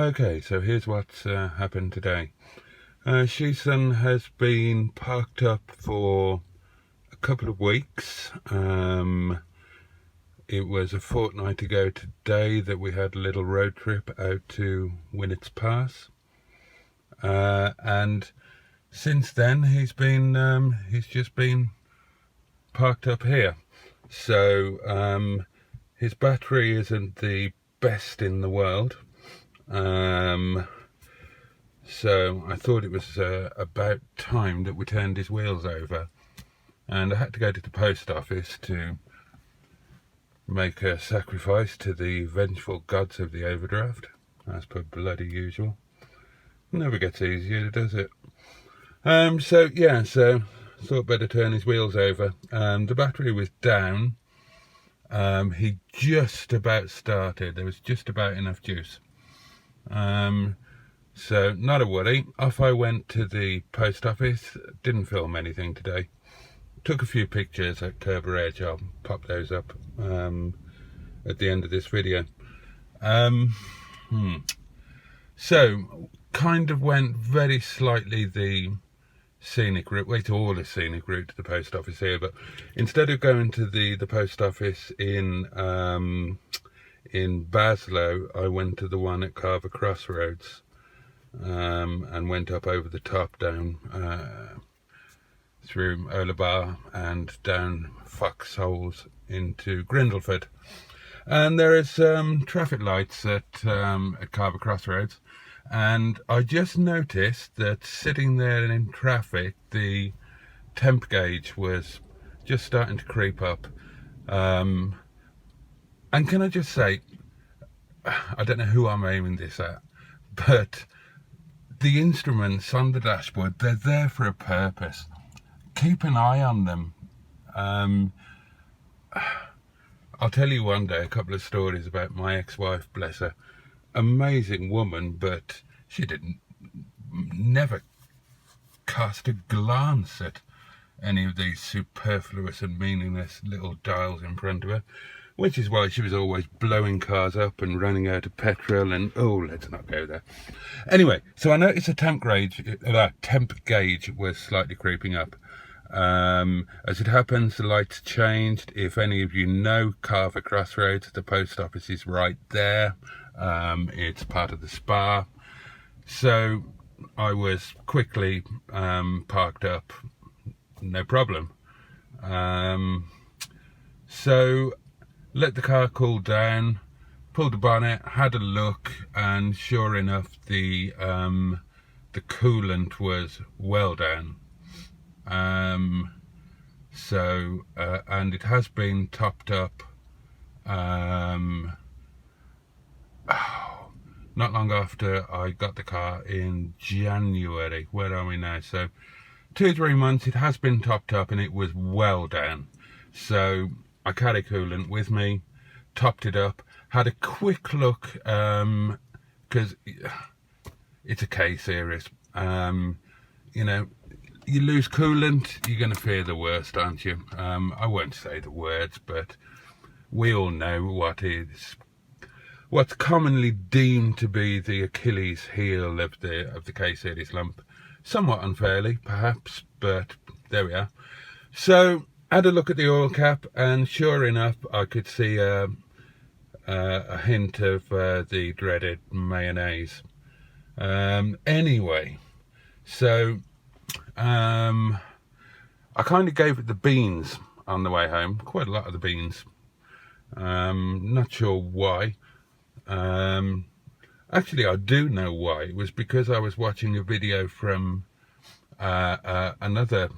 Okay, so here's what's happened today. Shison has been parked up for a couple of weeks. It was a fortnight ago today that we had a little road trip out to Winnett's Pass. And since then he's just been parked up here. So his battery isn't the best in the world. So I thought it was about time that we turned his wheels over, and I had to go to the post office to make a sacrifice to the vengeful gods of the overdraft, as per bloody usual. Never gets easier, does it? So thought better turn his wheels over. The battery was down. He just about started. There was just about enough juice. So not a worry. Off I went to the post office. Didn't film anything today. Took a few pictures at Kerber Edge. I'll pop those up at the end of this video. So kind of went very slightly the scenic route. Wait, all the scenic route to the post office here, but instead of going to the post office in Baslow, I went to the one at Carver Crossroads. And went up over the top, down through Olabar and down Foxholes into Grindleford. And there is traffic lights at Carver Crossroads, and I just noticed that sitting there in traffic, the temp gauge was just starting to creep up. And can I just say, I don't know who I'm aiming this at, but the instruments on the dashboard, they're there for a purpose. Keep an eye on them. I'll tell you one day a couple of stories about my ex-wife, bless her. Amazing woman, but she never cast a glance at any of these superfluous and meaningless little dials in front of her. Which is why she was always blowing cars up and running out of petrol and, oh, let's not go there. Anyway, so I noticed the temp gauge was slightly creeping up. As it happens, the lights changed. If any of you know Carver Crossroads, the post office is right there. It's part of the spa. So I was quickly parked up, no problem. So let the car cool down, pulled the bonnet, had a look, and sure enough, the coolant was well down. And it has been topped up. Not long after I got the car in January. Where are we now? So 2-3 months. It has been topped up, and it was well down. So I carry coolant with me, topped it up, had a quick look, because it's a K-series. You know, you lose coolant, you're going to fear the worst, aren't you? I won't say the words, but we all know what's commonly deemed to be the Achilles heel of the K-series lump. Somewhat unfairly, perhaps, but there we are. So had a look at the oil cap, and sure enough, I could see a hint of the dreaded mayonnaise. Anyway, so I kind of gave it the beans on the way home, quite a lot of the beans. Not sure why. Actually, I do know why. It was because I was watching a video from another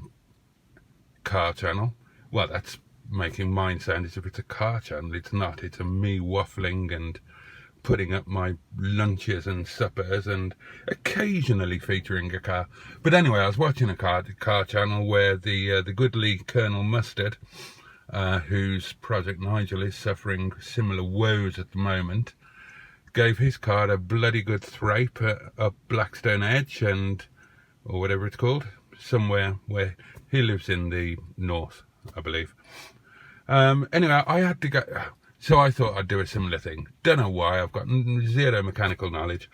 car channel. Well, that's making mine sound as if it's a car channel. It's not. It's me waffling and putting up my lunches and suppers and occasionally featuring a car. But anyway, I was watching a car channel where the goodly Colonel Mustard, whose Project Nigel is suffering similar woes at the moment, gave his car a bloody good thrape up Blackstone Edge or whatever it's called, somewhere where he lives in the north, I believe. Anyway, I had to go. So I thought I'd do a similar thing. Don't know why, I've got zero mechanical knowledge.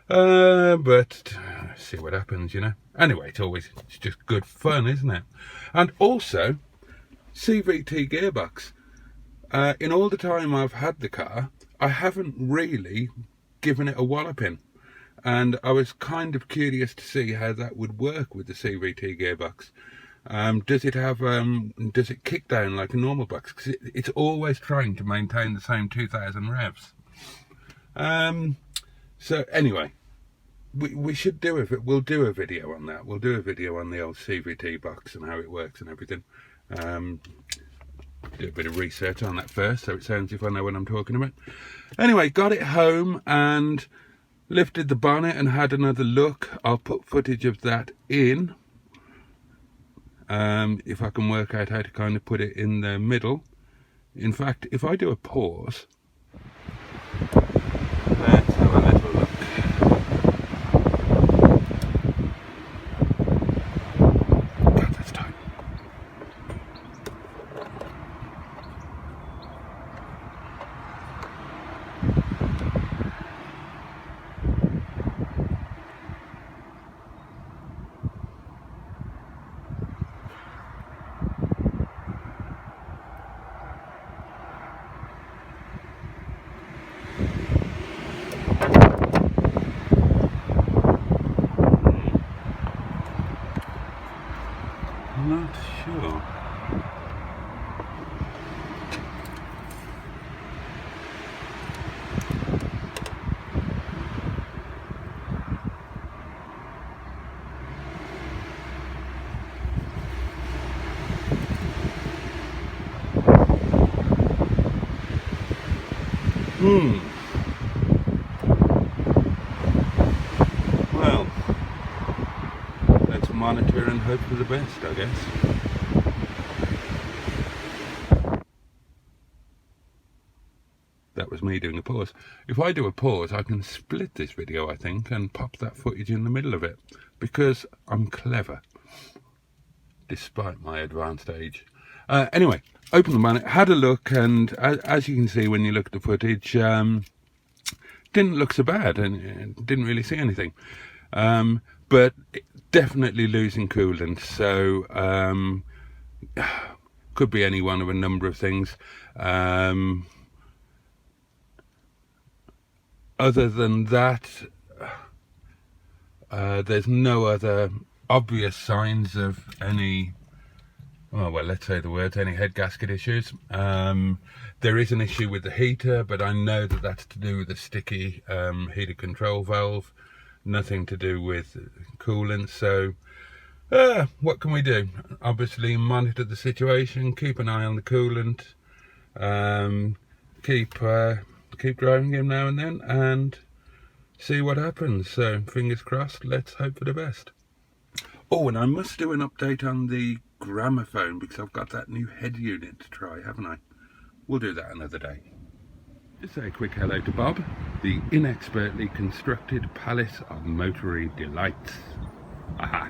But see what happens, you know. Anyway, it's just good fun, isn't it? And also, CVT gearbox. In all the time I've had the car, I haven't really given it a walloping. And I was kind of curious to see how that would work with the CVT gearbox. Does it have, does it kick down like a normal box? Because it's always trying to maintain the same 2000 revs. So anyway, we should do it. We'll do a video on that. We'll do a video on the old CVT box and how it works and everything. Do a bit of research on that first, so it sounds if I know what I'm talking about. Anyway, got it home and lifted the bonnet and had another look. I'll put footage of that in. If I can work out how to kind of put it in the middle. In fact, if I do a pause, let's have a little look. God, that's tight. Not sure. Well, let's monitor and hope for the best, I guess. That was me doing a pause. If I do a pause, I can split this video, I think, and pop that footage in the middle of it, because I'm clever, despite my advanced age. Anyway, opened the bonnet, had a look, and as you can see when you look at the footage, didn't look so bad, and didn't really see anything. But definitely losing coolant, so could be any one of a number of things. Other than that, there's no other obvious signs of any, oh, well, let's say the words, any head gasket issues. There is an issue with the heater, but I know that that's to do with the sticky heater control valve, nothing to do with coolant. So what can we do? Obviously monitor the situation, keep an eye on the coolant, keep driving him now and then and see what happens. So fingers crossed, let's hope for the best. Oh, and I must do an update on the gramophone because I've got that new head unit to try, haven't I? We'll do that another day. Just say a quick hello to Bob, the inexpertly constructed palace of motory delights. Aha.